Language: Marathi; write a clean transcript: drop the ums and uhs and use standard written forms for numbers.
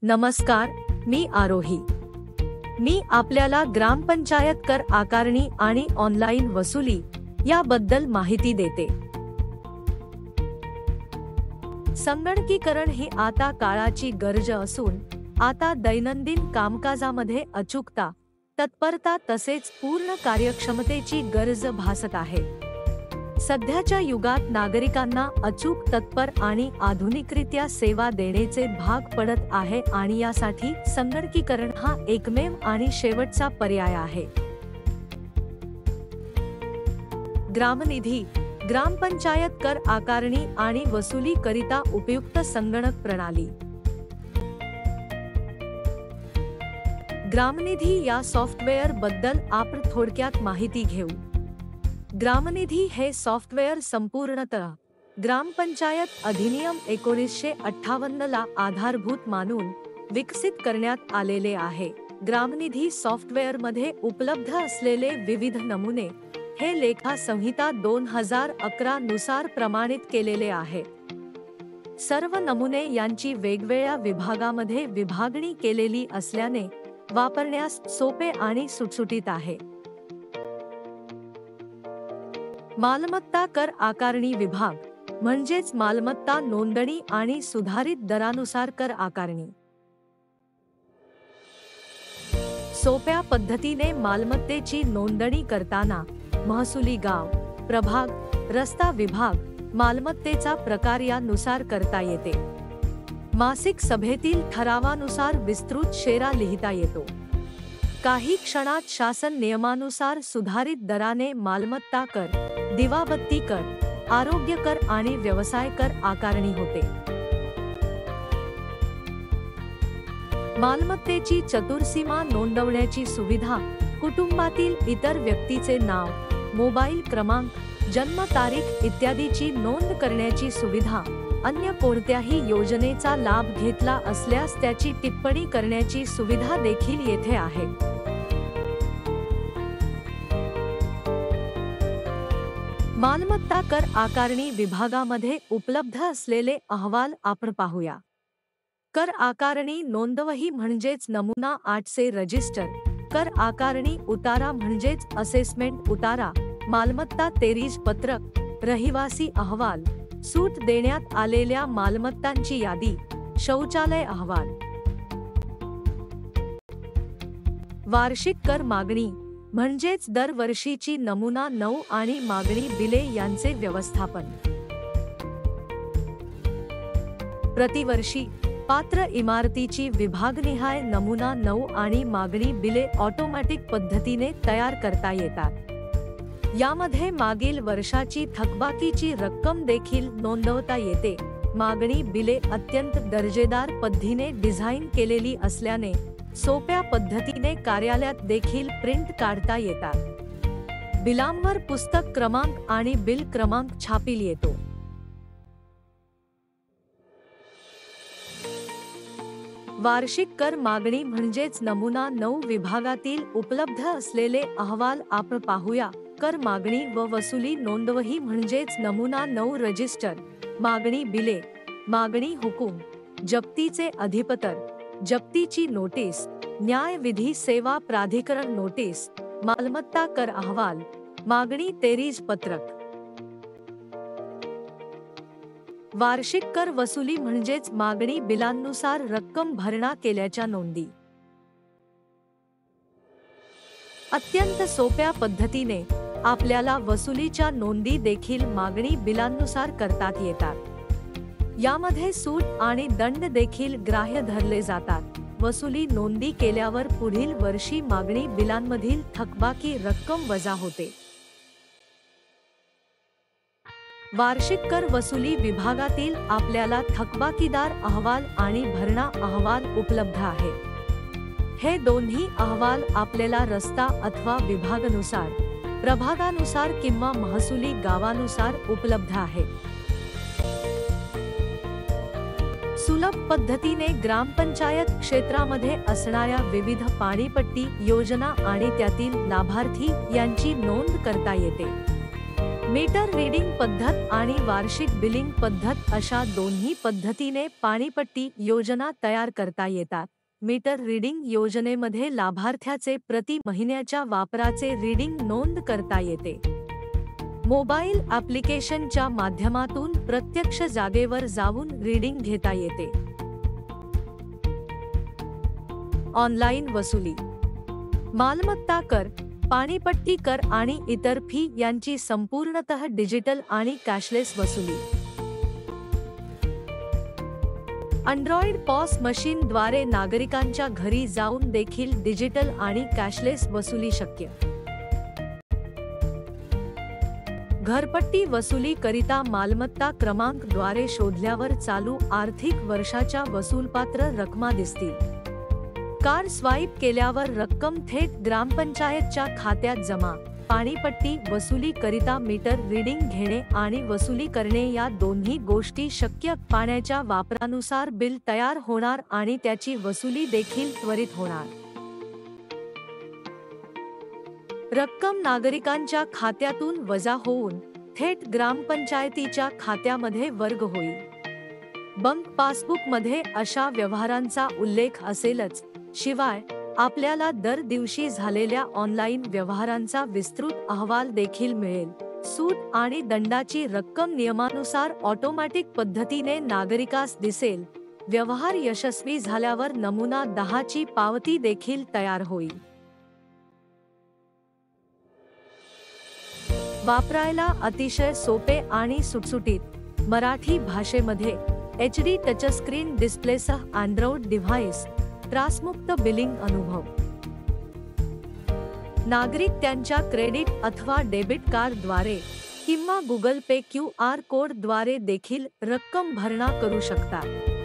नमस्कार, मी आरोही. मी आपल्याला ग्रामपंचायत कर आकारणी आणि ऑनलाईन वसुली याबद्दल माहिती देते. संगणकीकरण ही आता काळाची गरज असून आता दैनंदिन कामकाजामध्ये अचूकता, तत्परता तसेच पूर्ण कार्यक्षमतेची गरज भासत आहे. सध्याच्या युगात नागरिकांना अचूक, तत्पर आणि आधुनिकरित्या सेवा देण्याचे भाग पडत आहे आणि यासाठी संगणकीकरण हा एकमेव आणि शेवटचा पर्याय आहे. ग्रामनिधी ग्रामपंचायत कर आकारणी आणि वसुली करिता उपयुक्त संगणक प्रणाली. ग्रामनिधी या सॉफ्टवेअर बद्दल आपण थोडक्यात माहिती घेऊ. ग्रामनिधी हे सॉफ्टवेअर संपूर्णतः ग्रामपंचायत अधिनियम 1958 ला आधारभूत मानून विकसित करण्यात आलेले आहे. ग्रामनिधी सॉफ्टवेअरमध्ये उपलब्ध असलेले विविध नमुने हे लेखा संहिता 2011 नुसार प्रमाणित केलेले आहे. सर्व नमुने यांची वेगवेगळ्या विभागामध्ये विभागणी केलेली असल्याने वापरण्यास सोपे आणि सुटसुटीत आहे. मालमत्ता कर आकारणी विभाग म्हणजेच मालमत्ता नोंदणी आणि सुधारित दरानुसार कर आकारणी. सोप्या पद्धतीने मालमत्तेची नोंदणी करताना महसुली गाव, प्रभाग, रस्ता विभाग, मालमत्तेचा प्रकार यानुसार करता येते. मासिक सभेतील ठरावानुसार विस्तृत शेरा लिहिता येतो. काही क्षणात शासन नियमानुसार सुधारित दराने मालमत्ता कर, दिवाबत्ती कर, आरोग्य कर आणि व्यवसाय कर आकारणी होते. मालमत्तेची चतुर्सीमा नोंदवण्याची सुविधा, कुटुंबातील इतर व्यक्तीचे नाव, मोबाईल क्रमांक, जन्मतारीख इत्यादीची नोंद करण्याची सुविधा, अन्य कोणत्याही योजनेचा लाभ घेतला असल्यास त्याची टिप्पणी करण्याची सुविधा देखील येथे आहे. मालमत्ता कर आकारणी विभागामध्ये उपलब्ध असलेले अहवाल आपण पाहूया. कर आकारणी नोंदवही म्हणजेच नमुना 8 रजिस्टर, कर आकारणी उतारा म्हणजेच असेसमेंट उतारा, मालमत्ता तेरीज पत्रक, रहिवासी अहवाल, सूट देण्यात आलेल्या मालमत्तांची यादी, शौचालय अहवाल. वार्षिक कर मागणी म्हणजेच दरवर्षीची नमुना 9 आणि मागणी बिले यांचे व्यवस्थापन. प्रतिवर्षी पात्र इमारतीची विभागनिहाय नमुना 9 आणि मागणी बिले ऑटोमॅटिक पद्धतीने तयार करता येतात. यामध्ये मागील वर्षाची थकबाकीची रक्कम देखील नोंदवता येते. मागणी बिले अत्यंत दर्जेदार पद्धतीने डिझाइन केलेली असल्याने सोप्या पद्धतीने कार्यालयात देखील प्रिंट काढता येतात. बिलांवर पुस्तक क्रमांक आणि बिल क्रमांक छापील येतो. वार्षिक कर मागणी म्हणजेच नमुना 9 विभागातील उपलब्ध असलेले अहवाल आपण पाहूया. कर मागणी व वसुली नोंदवही म्हणजेच नमुना 9 रजिस्टर, मागणी बिले, मागणी हुकूम, जप्तीचे अधिपत्र, जप्तीची नोटीस, न्यायविधी सेवा प्राधिकरण नोटीस, मालमत्ता कर अहवाल, मागणी तेरीज पत्रक. वार्षिक कर वसुली म्हणजेच मागणी बिलांनुसार रक्कम भरणा केल्याच्या नोंदी. अत्यंत सोप्या पद्धतीने आपल्याला वसुलीच्या नोंदी देखील मागणी बिलांनुसार करतात येतात. यामध्ये सूट आणि दंड देखील ग्राह्य धरले जातात. वसुली नोंदी केल्यावर पुढील वर्षी मागणी बिलांमधील थकबाकी रक्कम वजा होते. वार्षिक कर वसुली विभागातील आपल्याला थकबाकीदार अहवाल आणि भरणा अहवाल उपलब्ध आहे. हे दोन्ही अहवाल आपल्याला रस्ता अथवा विभागानुसार, प्रभागानुसार किंवा महसुली गावानुसार उपलब्ध आहे. सुलभ पद्धतीने ग्रामपंचायत क्षेत्रामध्ये असणाऱ्या विविध पाणीपट्टी योजना आणि त्यातील लाभार्थी यांची नोंद करता येते. मीटर रीडिंग पद्धत आणि वार्षिक बिलिंग पद्धत अशा दोन्ही पद्धतीने पाणीपट्टी योजना तयार करता येतात। मीटर रीडिंग योजनेमध्ये लाभार्थ्याचे प्रति महिन्याच्या वापराचे रीडिंग नोंद करता येते। मोबाईल ॲप्लिकेशनच्या माध्यमातून प्रत्यक्ष जागेवर जाऊन रीडिंग घेता येते। ऑनलाईन वसुली, मालमत्ता कर, पाणीपट्टी कर आणि इतर फी यांची संपूर्णतः डिजिटल आणि कॅशलेस वसुली। अँड्रॉइड पॉस मशीनद्वारे नागरिकांच्या घरी जाऊन देखील डिजिटल आणि कॅशलेस वसुली शक्य। घरपट्टी वसुली करिता मालमत्ता क्रमांक द्वारे शोधल्यावर चालू आर्थिक वर्षाच्या वसूलपात्र रकमा दिसतील। कार्ड स्वाईप केल्यावर रक्कम थेट ग्रामपंचायतच्या खात्यात जमा। पाणीपट्टी वसुली करिता मीटर रीडिंग घेणे आणि वसुली करणे या दोन्ही गोष्टी शक्य। पाण्याच्या वापरानुसार बिल तयार होणार आणि त्याची वसुली देखील त्वरित होणार। रक्कम नागरिकांच्या खात्यातून वजा होऊन थेट ग्रामपंचायतीच्या खात्यामध्ये वर्ग होईल। बँक पासबुकमध्ये अशा व्यवहारांचा उल्लेख असेलच, शिवाय आपल्याला दर दिवशी झालेल्या ऑनलाईन व्यवहारांचा विस्तृत अहवाल देखील मिळेल। सूट आणि दंडाची रक्कम नियमानुसार ऑटोमॅटिक पद्धतीने नागरिकास दिसेल। व्यवहार यशस्वी झाल्यावर नमुना 10 ची पावती देखील तयार होईल। वापरायला अतिशय सोपे आणि सुटसुटीत मराठी भाषेमध्ये HD टचस्क्रीन डिस्प्लेसह अँड्रॉइड डिव्हाइस, त्रासमुक्त बिलिंग अनुभव। नागरिक त्यांच्या क्रेडिट अथवा डेबिट कार्डद्वारे किंवा गुगल पे QR कोडद्वारे देखील रक्कम भरणा करू शकतात।